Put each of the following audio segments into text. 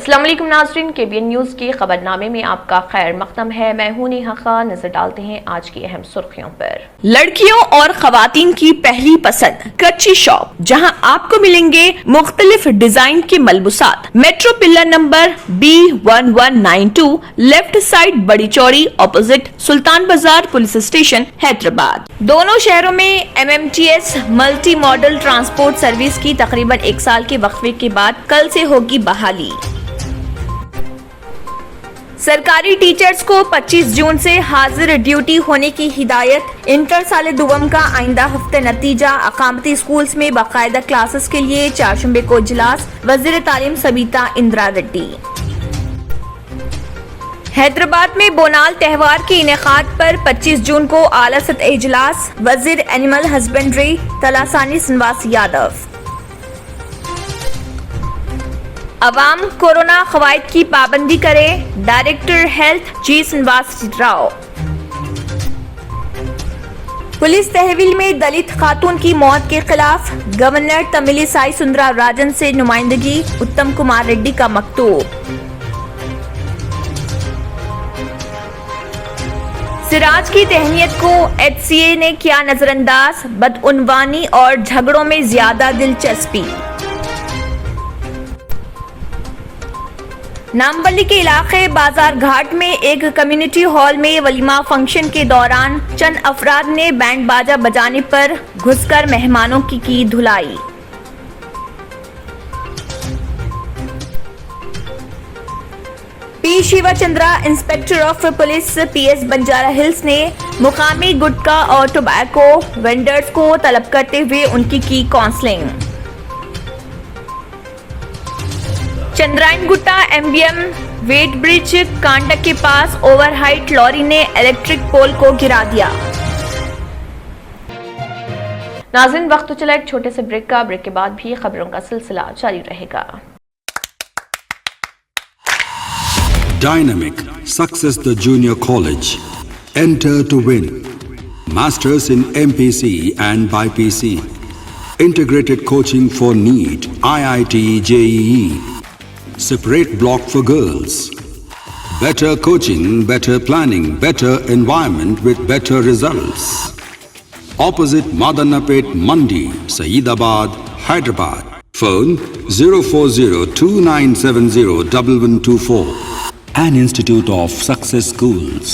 अस्सलाम वालेकुम नाज़रीन, KBN न्यूज़ के खबरनामे में आपका खैर मक़दम है। मैं हूं नेहा खान। नजर डालते हैं आज की अहम सुर्खियों पर। लड़कियों और खवातीन की पहली पसंद कच्ची शॉप, जहां आपको मिलेंगे मुख्तलिफ डिजाइन के मलबूसात। Metro pillar number B1192, left side बड़ी चौड़ी, ऑपोजिट सुल्तान बाजार पुलिस स्टेशन, हैदराबाद। दोनों शहरों में MMTS multi modal transport service की तकरीबन 1 साल के वक्फे के बाद कल से होगी बहाली। सरकारी टीचर्स को 25 जून से हाजिर ड्यूटी होने की हिदायत। इंटर साल दुवम का आइंदा हफ्ते नतीजा। अकामती स्कूल्स में बाकायदा क्लासेस के लिए चारशंबे को इजलास। वज़ीर तालीम सबीता इंदिरा रेड्डी। हैदराबाद में बोनाल त्यौहार के इनेकाद पर 25 जून को आला सतह इजलास। वज़ीर एनिमल हस्बेंड्री तलासानी श्रीनिवास यादव। अवाम कोरोना कवायद की पाबंदी करे, डायरेक्टर हेल्थ जी श्रीनिवास राव। पुलिस तहवील में दलित खातून की मौत के खिलाफ गवर्नर तमिलिसाई सुंदरा राजन से नुमाइंदगी। उत्तम कुमार रेड्डी का मकतूब। सिराज की तहनीत को HCA ने किया नजरअंदाज। बदउनवानी और झगड़ों में ज्यादा दिलचस्पी। नामबली के इलाके बाजार घाट में एक कम्युनिटी हॉल में वलीमा फंक्शन के दौरान चंद अफराद ने बैंड बाजा बजाने पर घुसकर मेहमानों की धुलाई। P Shivachandra inspector of police PS Banjara Hills ने मुकामी गुटखा और टोबैको वेंडर्स को तलब करते हुए उनकी की counselling. Chandrayan Gutta MBM weigh bridge कांडक के पास ओवरहाइट लॉरी ने इलेक्ट्रिक पोल को गिरा दिया। नाज़रीन, वक्त तो चला एक छोटे से ब्रेक का। ब्रेक के बाद भी खबरों का सिलसिला जारी रहेगा। Dynamic Success the Junior College. Enter to win. Masters in MPC and BPC. Integrated coaching for NEET, IIT, JEE. Separate block for girls. Better coaching, better planning, better environment with better results. Opposite Madanapet Mandi, Saeedabad, Hyderabad. Phone 04029701124. An Institute of Success Schools.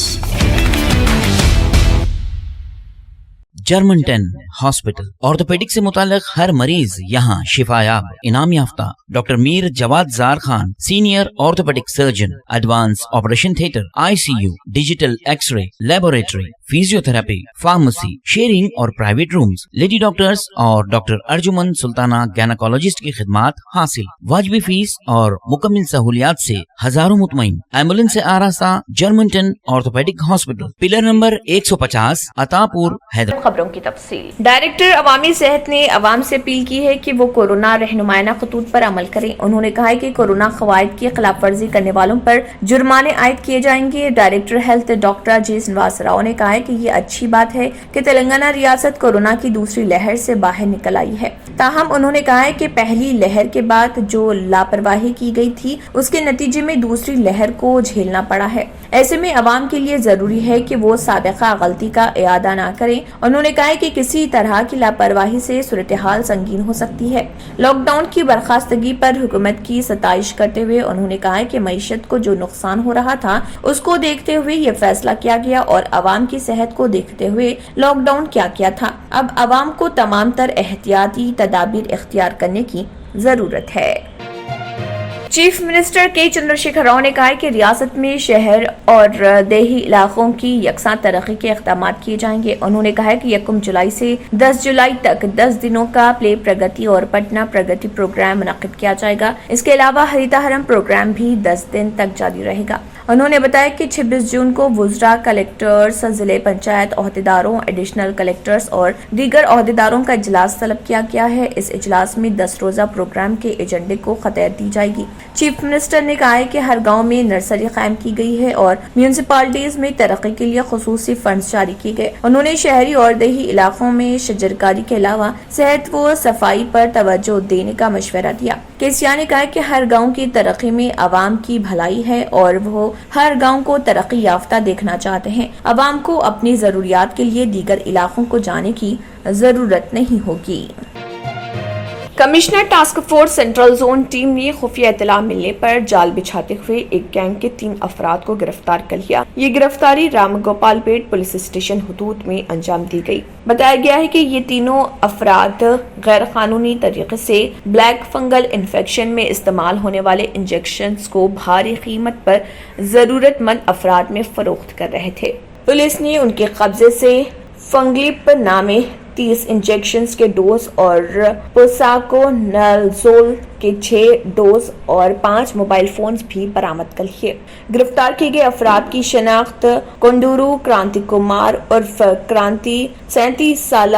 German ten hospital orthopaedic से मुताल्लिक हर मरीज यहाँ शिफायाब। इनाम याफ्ता doctor Mir Jawad Jar Khan, senior orthopaedic surgeon. Advance operation theatre, ICU, digital x-ray, laboratory, physiotherapy, pharmacy, sharing और private rooms. Lady doctors और डॉक्टर अर्जुमन सुल्ताना गैनाकोलॉजिस्ट की खिदमात हासिल। वाजिबी फीस और मुकम्मल सहूलियात से हजारों मुतमईन। एम्बुलेंस से आरास्ता German ten orthopaedic hospital, pillar number 150, Attapur, Hyderabad. खबरों की तफसील। डायरेक्टर अवामी सेहत ने अवाम से अपील की है कि वो कोरोना रहनुमाना खतूत पर अमल करें। उन्होंने कहा है कि कोरोना कवायद की खिलाफ वर्जी करने वालों पर जुर्माने आयद किए जाएंगे। डायरेक्टर हेल्थ डॉक्टर जी श्रीनिवास राव ने कहा है कि ये अच्छी बात है कि तेलंगाना रियासत कोरोना की दूसरी लहर से बाहर निकल आई है। ताहम उन्होंने कहा है कि पहली लहर के बाद जो लापरवाही की गई थी उसके नतीजे में दूसरी लहर को झेलना पड़ा है। ऐसे में अवाम के लिए जरूरी है कि वो साबिका गलती का इआदा ना करें। उन्होंने कहा है कि किसी तरह की लापरवाही से सूरत हाल संगीन हो सकती है। लॉकडाउन की बर्खास्तगी पर हुकूमत की सताइश करते हुए उन्होंने कहा है कि मईशत को जो नुकसान हो रहा था उसको देखते हुए ये फैसला किया गया और अवाम की सेहत को देखते हुए लॉकडाउन किया था। अब अवाम को तमाम तर एहतियाती तदाबीर इख्तियार करने की जरूरत है। चीफ मिनिस्टर के चंद्रशेखर राव ने कहा है कि रियासत में शहर और देही इलाकों की यकसां तरक्की के इक़दाम किए जाएंगे। उन्होंने कहा है कि 1 जुलाई से 10 जुलाई तक 10 दिनों का प्ले प्रगति और पटना प्रगति प्रोग्राम मुनक्किद किया जाएगा। इसके अलावा हरिताहरम प्रोग्राम भी 10 दिन तक जारी रहेगा। उन्होंने बताया कि 26 जून को वुज़रा, कलेक्टर्स, जिले पंचायत ओहदेदारों, एडिशनल कलेक्टर्स और दीगर ओहदेदारों का इजलास तलब किया गया है। इस इजलास में 10 रोजा प्रोग्राम के एजेंडे को खतैर दी जाएगी। चीफ मिनिस्टर ने कहा है कि हर गांव में नर्सरी कायम की गई है और म्यूनिसिपालिटीज में तरक्की के लिए खुसूसी फंड्स जारी किए गए। उन्होंने शहरी और देही इलाकों में शजरकारी के अलावा सेहत व सफाई पर तवज्जो देने का मशवरा दिया। केसिया ने कहा कि हर गांव की तरक्की में आवाम की भलाई है और वो हर गांव को तरक्की याफ्ता देखना चाहते हैं। आवाम को अपनी जरूरियात के लिए दीगर इलाकों को जाने की जरूरत नहीं होगी। Commissioner task force central zone team ने खुफिया इत्तला मिलने पर जाल बिछाते हुए एक गैंग के 3 अफराद को गिरफ्तार कर लिया। ये गिरफ्तारी रामगोपालपेट पुलिस स्टेशन हुदूद में अंजाम दी गई। बताया गया है कि ये तीनों अफराद गैर कानूनी तरीके से ब्लैक फंगल इन्फेक्शन में इस्तेमाल होने वाले इंजेक्शंस को भारी कीमत पर जरूरतमंद अफराद में फरोख्त कर रहे थे। पुलिस ने उनके कब्जे से फंगलिप नामे 30 इंजेक्शंस के डोज और पोसाकोनाजोल के 6 डोज और 5 मोबाइल फोन्स भी बरामद कर लिए। गिरफ्तार किए गए अफराद की शनाख्त कोंडूरू क्रांति कुमार उर्फ क्रांति 37 साल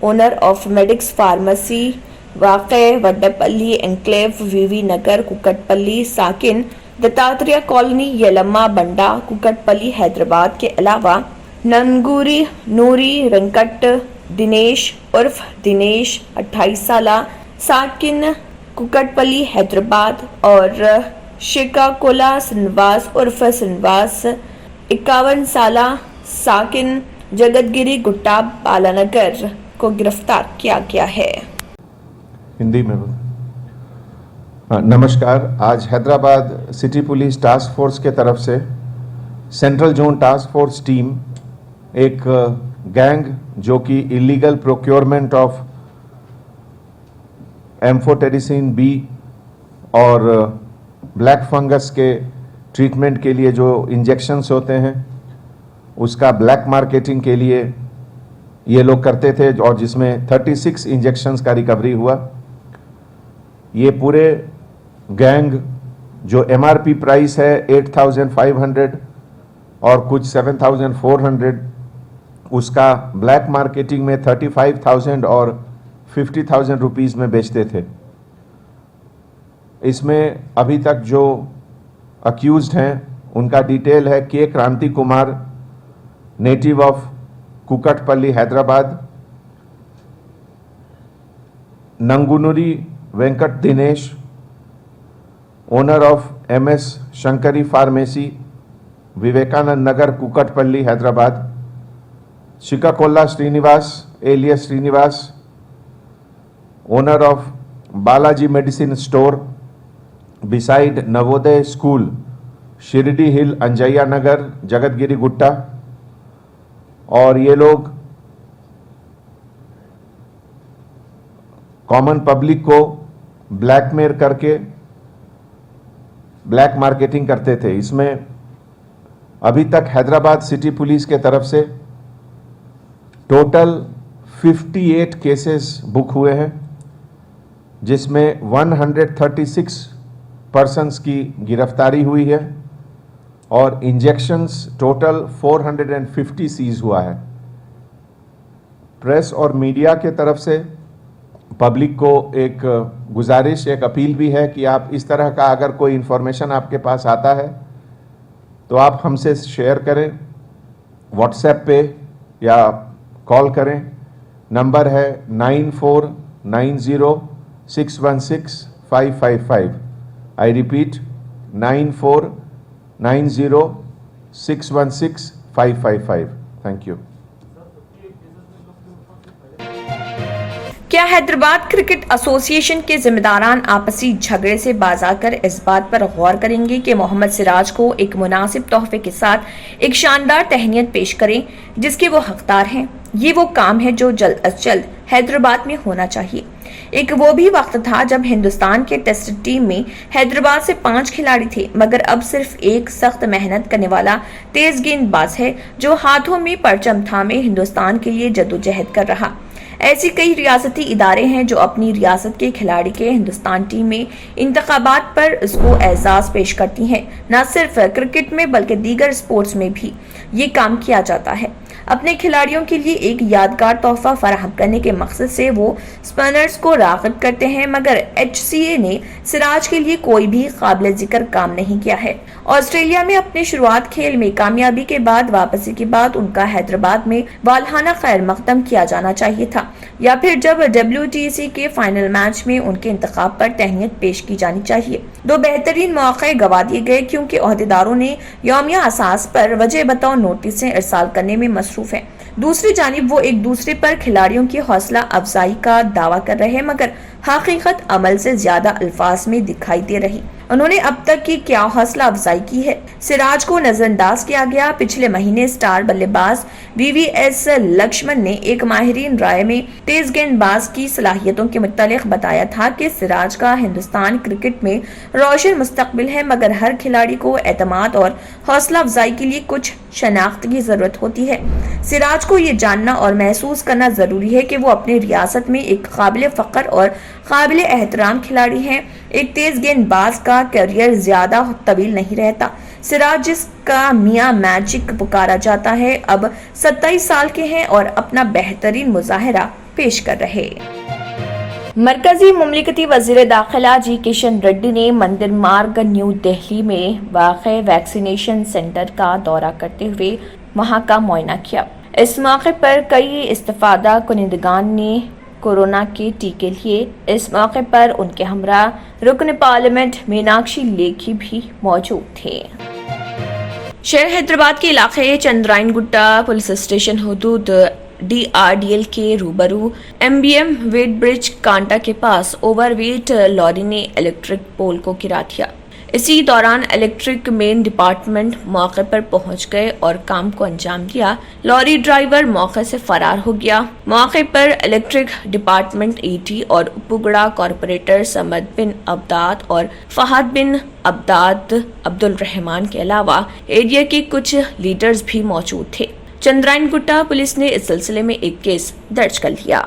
ओनर ऑफ मेडिक्स फार्मेसी वाक़े वड्डपल्ली एनक्लेव वीवी नगर कुकटपल्ली साकिन दत्तात्रेय कॉलोनी यलम्मा बंडा कुकटपल्ली हैदराबाद के अलावा नंगूरी नूरी वेंकट दिनेश उर्फ दिनेश 28 साल साकिन कुकटपल्ली हैदराबाद और शिकाकोला श्रीनिवास उर्फ श्रीनिवास 51 साल साकिन जगतगिरी गुट्टा बालानगर को गिरफ्तार किया गया है। हिंदी में नमस्कार। आज Hyderabad city police task force के तरफ से central zone task force team एक गैंग जो कि illegal procurement of amphotericin B और ब्लैक फंगस के ट्रीटमेंट के लिए जो इंजेक्शंस होते हैं उसका ब्लैक मार्केटिंग के लिए ये लोग करते थे और जिसमें 36 इंजेक्शंस का रिकवरी हुआ। ये पूरे गैंग जो MRP प्राइस है 8,500 और कुछ 7,400 उसका ब्लैक मार्केटिंग में 35,000 और 50,000 रुपीस में बेचते थे। इसमें अभी तक जो अक्यूज्ड हैं उनका डिटेल है के Kranti Kumar native of Kukatpally Hyderabad, Nangunuri Venkat Dinesh owner of MS Shankari pharmacy Vivekananda Nagar Kukatpally Hyderabad, Shikakola Srinivas alias Srinivas owner of Balaji medicine store beside Navodaya school Shirdi Hill Anjaiah Nagar Jagadgiri Gutta. और ये लोग कॉमन पब्लिक को ब्लैकमेल करके ब्लैक मार्केटिंग करते थे। इसमें अभी तक हैदराबाद सिटी पुलिस के तरफ से टोटल 58 केसेस बुक हुए हैं जिसमें 136 पर्सन्स की गिरफ्तारी हुई है और इंजेक्शंस टोटल 450 सीज हुआ है। प्रेस और मीडिया के तरफ से पब्लिक को एक गुजारिश एक अपील भी है कि आप इस तरह का अगर कोई इन्फॉर्मेशन आपके पास आता है तो आप हमसे शेयर करें, व्हाट्सएप पे या कॉल करें। नंबर है 9490616555। I repeat 9490616555। Thank you. क्या हैदराबाद क्रिकेट एसोसिएशन के जिम्मेदारान आपसी झगड़े से बाज आकर इस बात पर गौर करेंगे कि मोहम्मद सिराज को एक मुनासिब तोहफे के साथ एक शानदार तहनीत पेश करें जिसके वो हकदार हैं। ये वो काम है जो जल्द अज जल्द हैदराबाद में होना चाहिए। एक वो भी वक्त था जब हिंदुस्तान के टेस्ट टीम में हैदराबाद से 5 खिलाड़ी थे, मगर अब सिर्फ एक सख्त मेहनत करने वाला तेज गेंदबाज है जो हाथों में परचम थामे हिंदुस्तान के लिए जद्दोजहद कर रहा। ऐसी कई रियासती इदारे हैं जो अपनी रियासत के खिलाड़ी के हिंदुस्तान टीम में इंतखाबात पर इसको एजाज पेश करती हैं। न सिर्फ क्रिकेट में बल्कि दीगर स्पोर्ट्स में भी ये काम किया जाता है। اپنے کھلاڑیوں کے لیے ایک یادگار تحفہ فراہم کرنے کے مقصد سے وہ اسپنرز کو راغب کرتے ہیں، مگر ایچ سی اے نے سراج کے لیے کوئی بھی قابل ذکر کام نہیں کیا ہے۔ آسٹریلیا میں اپنے شروعات کھیل میں کامیابی کے بعد واپسی کے بعد ان کا حیدرآباد میں والہانہ خیر مقدم کیا جانا چاہیے تھا، یا پھر جب WTC کے فائنل میچ میں ان کے انتخاب پر تہنیت پیش کی جانی چاہیے۔ دو بہترین مواقع گوا دیے گئے کیونکہ عہدیداروں نے یومیہ اساس پر وجہ بطور نوٹسیں ارسال کرنے میں مصروف ہیں۔ دوسری جانب وہ ایک دوسرے پر کھلاڑیوں کی حوصلہ افزائی کا دعویٰ کر رہے ہیں، مگر حقیقت عمل سے زیادہ الفاظ میں دکھائی دے رہی۔ انہوں نے اب تک کی کیا حوصلہ افزائی کی ہے؟ سراج کو نظر انداز کیا گیا۔ پچھلے مہینے سٹار بلے باز VVS لکشمن نے ایک ماہرین رائے میں تیز گیند باز کی صلاحیتوں کے متعلق بتایا تھا کہ سراج کا ہندوستان کرکٹ میں روشن مستقبل ہے، مگر ہر کھلاڑی کو اعتماد اور حوصلہ افزائی کے لیے کچھ شناخت کی ضرورت ہوتی ہے۔ سراج کو یہ جاننا اور محسوس کرنا ضروری ہے کہ وہ اپنی ریاست میں ایک قابل فخر اور قابل احترام کھلاڑی ہیں۔ ایک تیز گیند باز کا کیریئر زیادہ طویل نہیں رہتا۔ سراج، جس کا میاں میجک پکارا جاتا ہے، اب 27 سال کے ہیں اور اپنا بہترین مظاہرہ پیش کر رہے۔ مرکزی مملکتی وزیر داخلہ جی کشن ریڈی نے مندر مارگ نیو دہلی میں واقع ویکسینیشن سینٹر کا دورہ کرتے ہوئے وہاں کا معائنہ کیا۔ اس موقع پر کئی استفادہ کنندگان نے کورونا کے ٹیکے لیے۔ اس موقع پر ان کے ہمراہ رکن پارلیمنٹ میناکشی لیکھی بھی موجود تھے۔ شہر حیدرآباد کے علاقے چندرائن گٹا پولیس اسٹیشن حدود DRDL کے روبرو MBM ویٹ برج کانٹا کے پاس اوور ویٹ لاری نے الیکٹرک پول کو گرا دیا۔ اسی دوران الیکٹرک مین ڈپارٹمنٹ موقع پر پہنچ گئے اور کام کو انجام دیا۔ لاری ڈرائیور موقع سے فرار ہو گیا۔ موقع پر الیکٹرک ڈپارٹمنٹ ET اور اپوگڑا کارپوریٹر سمد بن عبداد اور فہد بن عبداد عبد الرحمان کے علاوہ ایریا کے کچھ لیڈرز بھی موجود تھے۔ چندرائن گٹا پولیس نے اس سلسلے میں ایک کیس درج کر لیا۔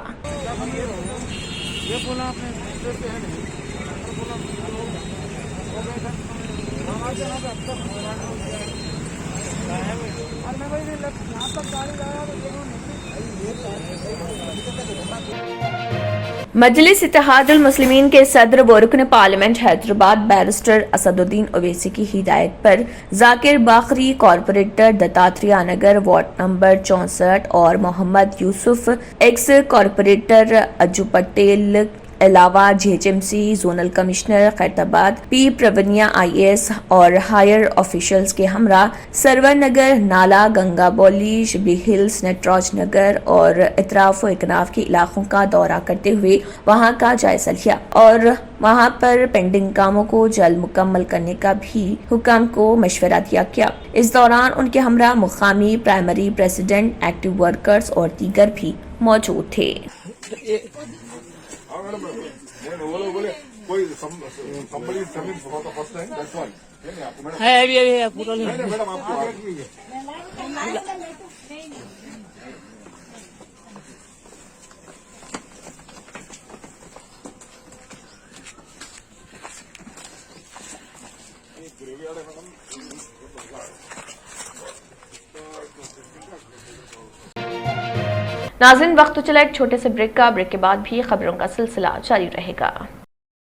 مجلس اتحاد المسلمین کے صدر و رکن پارلیمنٹ حیدرآباد بیرسٹر اسد الدین اویسی کی ہدایت پر Zakir Baqri corporator Dattatreya Nagar ward number 64 اور محمد یوسف ایکس کارپوریٹر اجو پٹیل علاوہ JHMC zonal commissioner Khairatabad P Pravinya IAS اور ہائر آفیشلز کے ہمراہ سرور نگر، نالا، گنگا بولی، شبلی ہلز، نٹراج نگر اور اطراف و اکناف کے علاقوں کا دورہ کرتے ہوئے وہاں کا جائزہ لیا اور وہاں پر پینڈنگ کاموں کو جلد مکمل کرنے کا بھی حکام کو مشورہ دیا گیا۔ اس دوران ان کے ہمراہ مقامی پرائمری پریزیڈنٹ، ایکٹیو ورکرز اور دیگر بھی موجود تھے۔ ناظرین، وقت تو چلا ایک چھوٹے سے بریک کا۔ بریک کے بعد بھی خبروں کا سلسلہ جاری رہے گا۔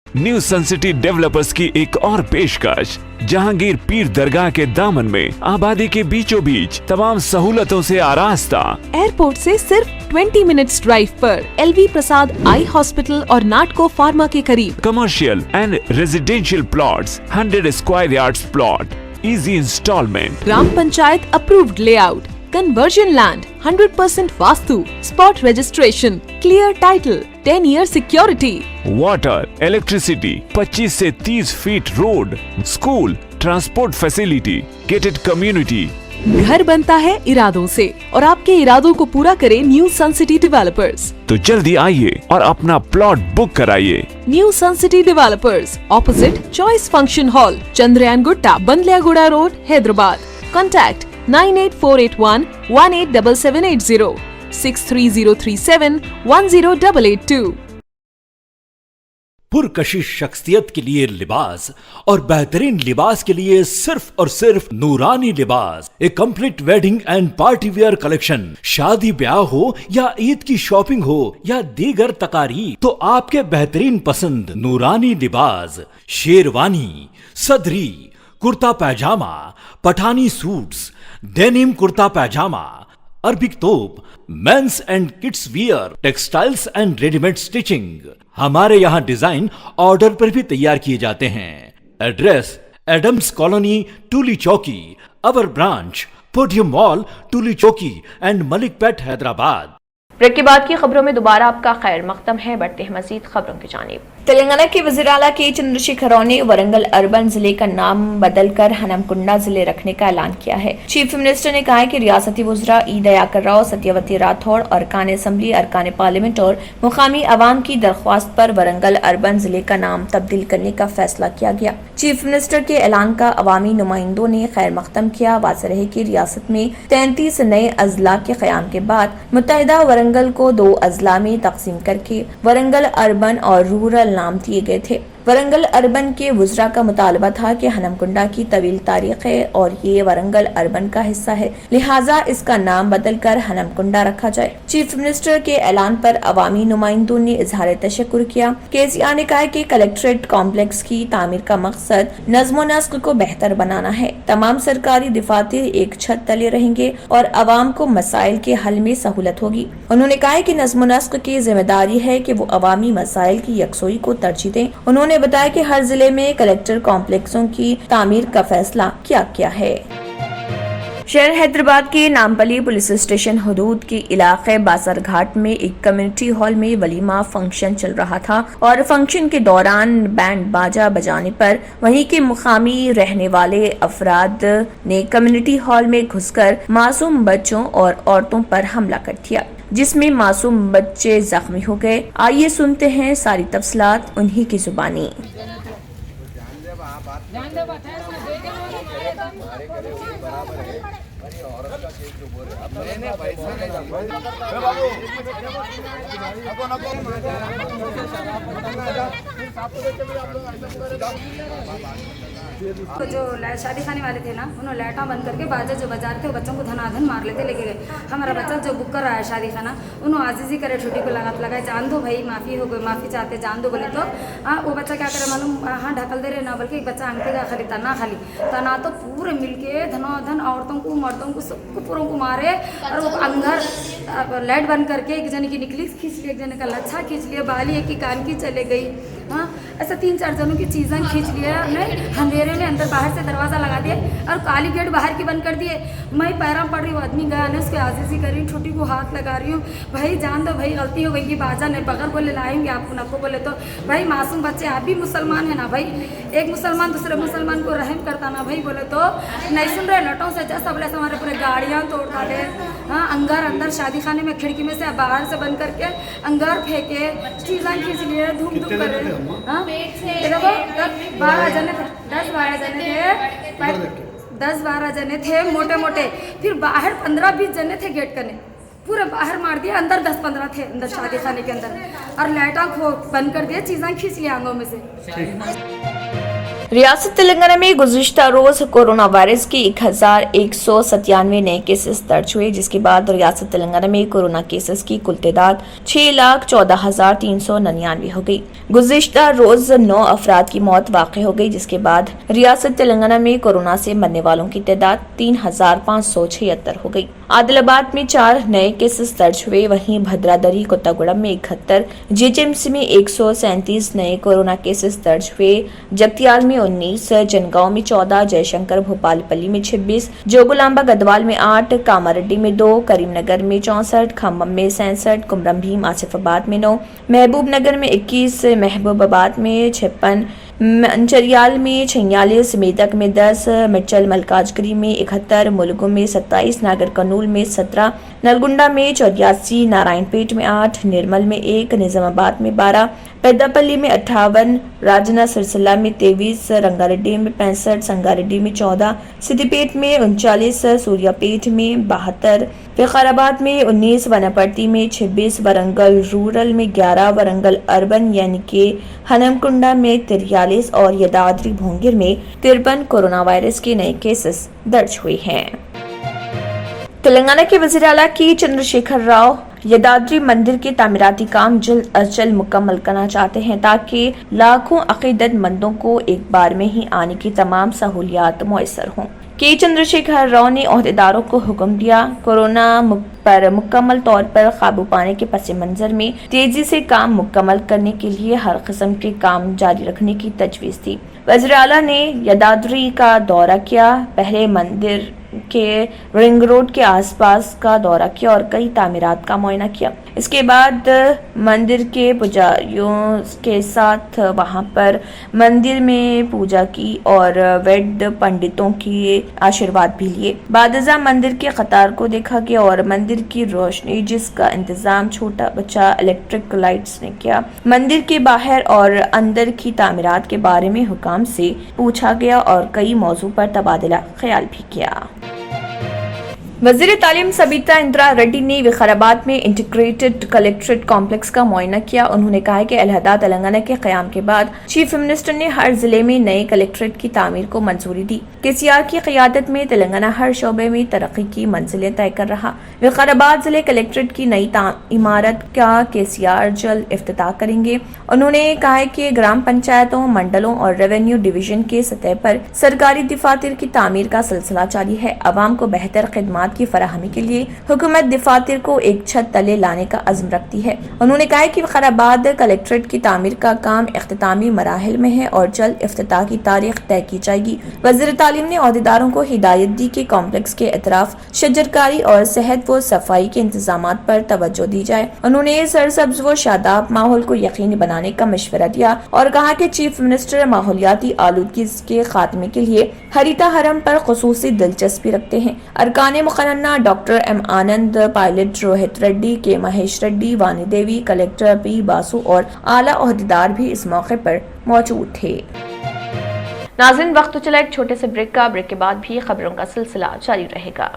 نیو سن سٹی ڈیولپرز کی ایک اور پیشکش، جہانگیر پیر درگاہ کے دامن میں آبادی کے بیچوں بیچ تمام سہولتوں سے آراستہ، ایئرپورٹ سے صرف 20 منٹس ڈرائیو پر LV پرساد آئی ہاسپٹل اور ناٹکو فارما کے قریب، commercial and residential plots 100 square yards plot, easy instalment, gram panchayat approved layout, conversion land, 100% vastu, spot registration, clear title, 10 year security, water, electricity, 25 سے 30 feet road, school, transport facility, gated community. گھر بنتا ہے ارادوں سے اور آپ کے ارادوں کو پورا کرے نیو سن سٹی ڈیولپرز۔ تو جلدی آئیے اور اپنا پلاٹ بک کرائیے۔ New sun city developers, opposite choice function hall, Chandrayan Gutta, Bandla Guda road, Hyderabad. Contact 98481 18780 63037 10882۔ पुरकशिश शख्सियत के लिए लिबास और बेहतरीन लिबास के लिए सिर्फ और सिर्फ Noorani Libas, a complete wedding and party wear collection. शादी ब्याह हो या ईद की शॉपिंग हो या दीगर तकारीब, तो आपके बेहतरीन पसंद नूरानी लिबास, शेरवानी, सदरी, kurta pyjama, Pathani suits, denim kurta pyjama, Arabic तोप, men's and kids wear, textiles and readymade stitching. हमारे यहाँ डिजाइन ऑर्डर पर भी तैयार किए जाते हैं। एड्रेस एडम्स कॉलोनी, टूली चौकी, अवर ब्रांच पोडियम मॉल, टूली चौकी एंड मलिकपेट, हैदराबाद। ब्रेक के बाद की खबरों में दोबारा आपका खैर मकदम है। बढ़ते हैं मजीद खबरों की जानिब। तेलंगाना के वज़ीर आला के चंद्रशेखर ने वरंगल अर्बन जिले का नाम बदलकर हनमकुंडा जिले रखने का ऐलान किया है। चीफ मिनिस्टर ने कहा है कि रियासती वज़रा ई दयाकर राव, सत्यवती राठौड़, अरकान असम्बली, अरकान पार्लियामेंट और मुकामी अवाम की दरख्वास्त पर वरंगल अर्बन जिले का नाम तब्दील करने का फैसला किया गया। चीफ मिनिस्टर के ऐलान का अवामी नुमाइंदों ने खैर मकदम किया। वाज़ेह रहे कि रियासत में 33 नए अजला के क़याम के बाद मुत्तहिदा वरंगल को 2 अजला में तकसीम करके वरंगल अर्बन और रूरल नाम दिए गए थे। वरंगल अर्बन के वुज़रा का मुतालबा था कि हनमकुंडा की तवील तारीख है और ये वरंगल अर्बन का हिस्सा है, लिहाजा इसका नाम बदलकर हनमकुंडा रखा जाए। चीफ मिनिस्टर के ऐलान पर अवामी नुमाइंदों ने इजहार तशक्कुर किया। केसीआर ने कहा कि कलेक्ट्रेट कॉम्प्लेक्स की तामीर का मकसद नज़्म नस्क को बेहतर बनाना है। तमाम सरकारी दफातर एक छत तले रहेंगे और अवाम को मसाइल के हल में सहूलत होगी। उन्होंने कहा कि नज़्म नस्क की जिम्मेदारी है कि वो अवामी मसाइल की यकसोई को तरजीह दें। उन्होंने बताया कि हर जिले में कलेक्टर कॉम्प्लेक्सों की तामीर का फैसला किया गया है। शहर हैदराबाद के नामपली पुलिस स्टेशन हदूद के इलाके बाजार घाट में एक कम्युनिटी हॉल में वलीमा फंक्शन चल रहा था और फंक्शन के दौरान बैंड बाजा बजाने पर वहीं के मुकामी रहने वाले अफराद ने कम्युनिटी हॉल में घुसकर मासूम बच्चों और औरतों पर हमला कर दिया, जिसमें मासूम बच्चे जख्मी हो गए। आइए सुनते हैं सारी तफसीलात उन्हीं की जुबानी। तो जो शादी खाने वाले थे ना, उन्होंने लाइटा बंद करके बाजा जो बजा रहे थे वो बच्चों को धनाधन मार लेते लेके गए। हमारा बच्चा जो बुक कर रहा है शादी खाना, उन्होंने आजीजी करे, छुट्टी को लगाए जान दो भाई, माफ़ी हो गई, माफ़ी चाहते जान दो बोले तो वो बच्चा क्या करे मालूम, हाँ ढकल दे रहे ना, बल्कि एक बच्चा अंगठे का खाली तना तो पूरे मिलके धनाधन औरतों को मर्दों को सबको पूरों को मारे और वो अंदर लाइट बंद करके एक जने की निकली खींच लिया, एक जने का लच्छा खींच लिया, बाली एक की कान की चले गई। हाँ ऐसा 3-4 जनों की चीज़ें खींच लिया, अंधेरे में अंदर बाहर से दरवाज़ा लगा दिए और काली गेट बाहर की बंद कर दिए। मैं पैरा पड़ रही हूँ, आदमी गया ना, उसके आजीजी कर रही हूँ, छोटी को हाथ लगा रही हूँ, भाई जान दो भाई, गलती हो गई कि बाजा नहीं बगैर बोले लाएंगे आपको नको बोले तो भाई मासूम बच्चे, आप भी मुसलमान है ना भाई, एक मुसलमान दूसरे मुसलमान को रहम करता ना भाई बोले तो नहीं सुन रहे। लटों से जैसा बोले हमारे पूरे गाड़ियाँ तोड़ डाले। हाँ अंदर शादी खाने में खिड़की में से बाहर से बंद करके अंदर फेंके, चीज़ें खींच लिए, धूम धूम कर रहे। हाँ देखो 10-12 जने थे, 10-12 जने थे मोटे मोटे, फिर बाहर 15-20 जने थे गेट करने, पूरे बाहर मार दिया, अंदर 10-15 थे अंदर शादी खाने के अंदर, और लाइटा बंद कर दिया, चीज़ें खींच लिया आंगों में से। रियासत तेलंगाना में गुज़िश्ता रोज कोरोना वायरस के 1197 नए केसेस दर्ज हुए, जिसके बाद रियासत तेलंगाना में कोरोना केसेस की कुल तादाद 6,14,399 हो गई। गुज़िश्ता रोज 9 अफराद की मौत वाक़ई हो गई, जिसके बाद रियासत तेलंगाना में कोरोना से मरने वालों की तादाद 3,576 हो गई। आदिलाबाद में 4 नए केसेस दर्ज हुए, वहीं भद्रादरी, कोत्तागुड़म में 71, जीएचएमसी में 137 नए कोरोना केसेस दर्ज हुए, जगतियाल में 19, जनगांव में 14, जयशंकर भोपालपल्ली में 26, जोगुलांबा गदवाल में 8, कामारेड्डी में 2, करीमनगर में 64, खम्मम में 67, कुमरम भीम आसिफाबाद में 9, महबूब नगर में 21, महबूबाबाद में 56, मंचरियाल में 46, मेदक में 10, मिर्चल मलकाजगिरी में 71, मुलगु में 27, नागर कर्नूल में 17, नलगुंडा में 84, नारायणपेट में 8, निर्मल में 1, निजामाबाद में 12, पेद्दापल्ली में 58, राजना सिरसिल्ला में 23, रंगारेड्डी में 65, संगारेड्डी में 14, सिद्दीपेट में 39, सूर्यापेट में 72, विकाराबाद में 19, वनापर्ती में 26, वरंगल रूरल में 11, वरंगल अर्बन यानी कि हनमकुंडा में 43 और यदाद्री भोंगिर में 53 कोरोना वायरस के नए केसेस दर्ज हुए हैं। तेलंगाना के वज़ीर आला के चंद्रशेखर राव यदाद्री मंदिर के तामीराती काम जल्द अज जल्द मुकम्मल करना चाहते हैं ताकि लाखों अकीदतमंदों को एक बार में ही आने की तमाम सहूलियात मुयसर हों। के चंद्रशेखर राव ने ओहदेदारों को हुक्म दिया कोरोना पर मुकम्मल तौर पर काबू पाने के पस मंजर में तेजी से काम मुकम्मल करने के लिए हर किस्म के काम जारी रखने की तजवीज़ थी। वज़ीर आला ने यदाद्री का दौरा किया, पहले मंदिर के रिंग रोड के आसपास का दौरा किया और कई तामीरात का मुआयना किया। इसके बाद मंदिर के पुजारियों के साथ वहां पर मंदिर में पूजा की और वैद्य पंडितों की आशीर्वाद भी लिए। बादजा मंदिर के कतार को देखा गया और मंदिर की रोशनी जिसका इंतजाम छोटा बच्चा इलेक्ट्रिक लाइट्स ने किया। मंदिर के बाहर और अंदर की तामीरात के बारे में हुकाम से पूछा गया और कई मौजू पर तबादला ख्याल भी किया। वज़ीर तालीम सबिता इंदिरा रेड्डी ने विकाराबाद में इंटीग्रेटेड कलेक्ट्रेट कॉम्प्लेक्स का मुआयना किया। उन्होंने कहा कि अलहदा तेलंगाना के क़याम के बाद चीफ मिनिस्टर ने हर जिले में नए कलेक्ट्रेट की तामीर को मंजूरी दी। केसीआर की क़यादत में तेलंगाना हर शोबे में तरक्की की मंजिलें तय कर रहा। विकाराबाद जिले कलेक्ट्रेट की नई इमारत का केसीआर जल्द इफ्तिताह करेंगे। उन्होंने कहा कि ग्राम पंचायतों, मंडलों और रेवेन्यू डिवीजन के सतह पर सरकारी दफातर की तामीर का सिलसिला जारी है। अवाम को बेहतर खिदमात की फराहमी के लिए हुकूमत दफातर को एक छत तले लाने का अज़्म रखती है। उन्होंने कहा कि विकाराबाद कलेक्ट्रेट की तामीर का काम इख्तितामी मराहिल में है और जल्द इफ्तिताह की तारीख तय की जाएगी। वज़ीर तालीम ने ओहदेदारों को हिदायत दी कि कॉम्प्लेक्स के अतराफ शजरकारी और सेहत व सफाई के इंतजामात पर तवज्जो दी जाए। उन्होंने सरसब्ज व शादाब माहौल को यकीनी बनाने का मशवरा दिया और कहा कि चीफ मिनिस्टर माहौलियाती आलूदगी के खात्मे के लिए हरीता हरम पर खुसूसी दिलचस्पी रखते हैं। अरकान मुकर्रना डॉक्टर एम आनंद, पायलट रोहित रेड्डी, के महेश रेड्डी, वानी देवी, कलेक्टर पी बासु और आला ओहदेदार भी इस मौके पर मौजूद थे। नाज़रीन, वक्त तो चला एक छोटे से ब्रेक का। ब्रेक के बाद भी खबरों का सिलसिला जारी रहेगा।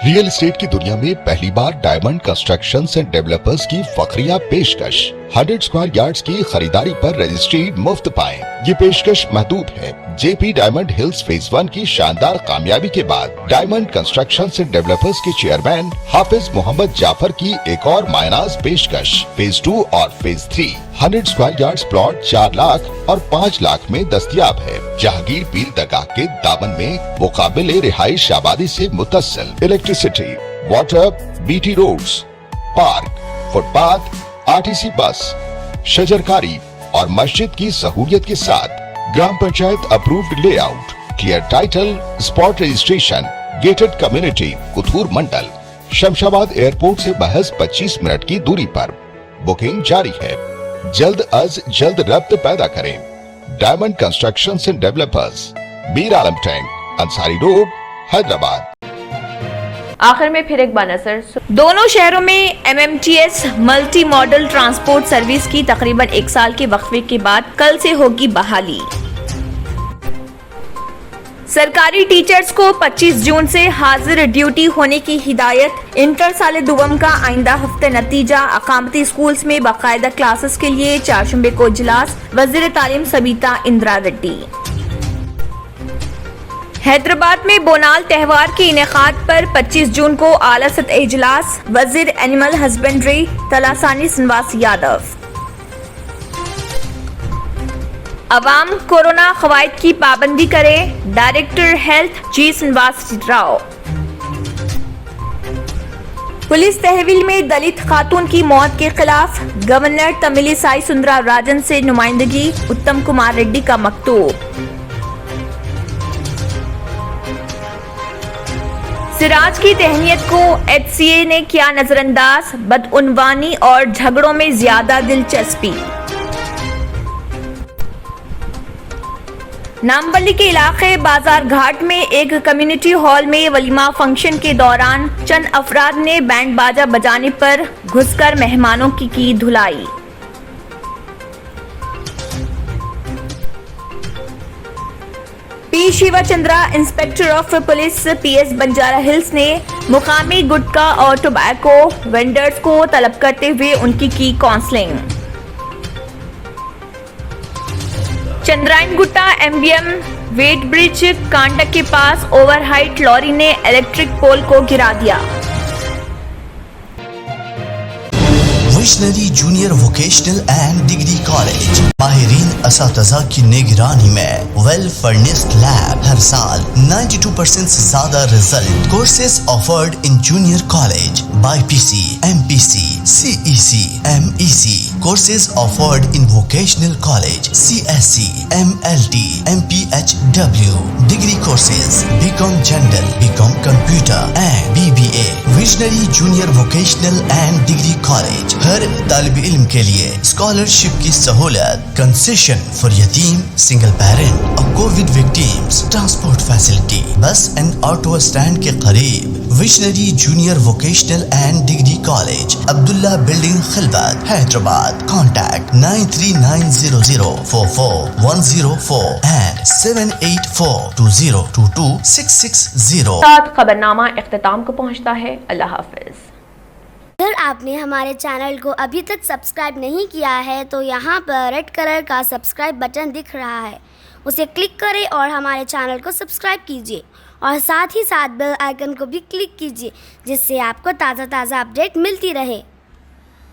रियल एस्टेट की दुनिया में पहली बार डायमंड कंस्ट्रक्शंस एंड डेवलपर्स की फखरिया पेशकश 100 स्क्वायर यार्ड्स की खरीदारी पर रजिस्ट्री मुफ्त पाएं। ये पेशकश महदूद है। जेपी डायमंड हिल्स फेज 1 की शानदार कामयाबी के बाद डायमंड कंस्ट्रक्शंस एंड डेवलपर्स के चेयरमैन हाफिज मोहम्मद जाफर की एक और मायनाज पेशकश फेज 2 और phase 3 100 square yards plot 4 lakh और 5 लाख में दस्तयाब है। जहांगीर पीर दरगाह के दामन में मुकाबिल रिहाइश आबादी से मुतस्सिल electricity, water, BT roads, park, footpath, RTC bus, शजरकारी और मस्जिद की सहूलियत के साथ ग्राम panchayat approved layout, clear title, spot registration, gated community, Kuthur mandal, Shamshabad airport से महज 25 मिनट की दूरी पर। बुकिंग जारी है। जल्द अज जल्द रब्त पैदा करें। Diamond constructions and developers, Mir Alam tank, Ansari road, Hyderabad. आखिर में फिर एक बार नजर। दोनों शहरों में MMTS multi modal transport service की तकरीबन 1 साल के वक्फे के बाद कल से होगी बहाली। सरकारी टीचर्स को 25 जून से हाजिर ड्यूटी होने की हिदायत। इंटर साल दुवम का आइंदा हफ्ते नतीजा। अकामती स्कूल्स में बाकायदा क्लासेस के लिए चारशंबे को इजलास। वज़ीर तालीम सबिता इंदिरा रेड्डी। हैदराबाद में बोनाल त्यौहार के इनेकाद पर 25 जून को आला सतह इजलास। वजीर एनिमल हस्बेंड्री तलासानी श्रीनिवास यादव। अवाम कोरोना कवायद की पाबंदी करे। डायरेक्टर हेल्थ जी श्रीनिवास राव। पुलिस तहवील में दलित खातून की मौत के खिलाफ गवर्नर तमिलिसाई सुंदरा राजन से नुमाइंदगी। उत्तम कुमार रेड्डी का मकतूब। सिराज की तहनीत को HCA ने किया नजरअंदाज। बदउनवानी और झगड़ों में ज्यादा दिलचस्पी। नामबल्ली के इलाके बाजार घाट में एक कम्युनिटी हॉल में वलीमा फंक्शन के दौरान चंद अफराद ने बैंड बाजा बजाने पर घुसकर मेहमानों की धुलाई। P Shivachandra inspector of police PS Banjara Hills ने मुकामी गुटखा और टोबैको वेंडर्स को तलब करते हुए उनकी की counselling. Chandrayan Gutta MBM weigh bridge कांडक के पास ओवरहाइट लॉरी ने इलेक्ट्रिक पोल को गिरा दिया। Visionary junior vocational and degree college माहिरीन असातिज़ा की निगरानी में वेल फर्निश्ड लैब, हर साल 92% से ज्यादा result. Courses offered in junior college BPC, MPC, CEC, MEC. Courses offered in vocational college CSC, MLT, MPHW. Degree courses BCom General, BCom Computer and BBA. Visionary Junior Vocational and Degree College. हर तालिब इल्म के लिए scholarship की सहूलत, concession for यतीम, single parent और covid victims, transport facility, bus and auto stand के करीब। Visionary junior vocational and degree college, Abdullah building, Khilwat, Hyderabad. Contact 939044104 and 7842022 साथ खबरनामा इख्तिताम को पहुंचता है। अल्लाह हाफिज। अगर आपने हमारे चैनल को अभी तक सब्सक्राइब नहीं किया है तो यहाँ पर रेड कलर का सब्सक्राइब बटन दिख रहा है, उसे क्लिक करें और हमारे चैनल को सब्सक्राइब कीजिए और साथ ही साथ बेल आइकन को भी क्लिक कीजिए, जिससे आपको ताज़ा अपडेट मिलती रहे।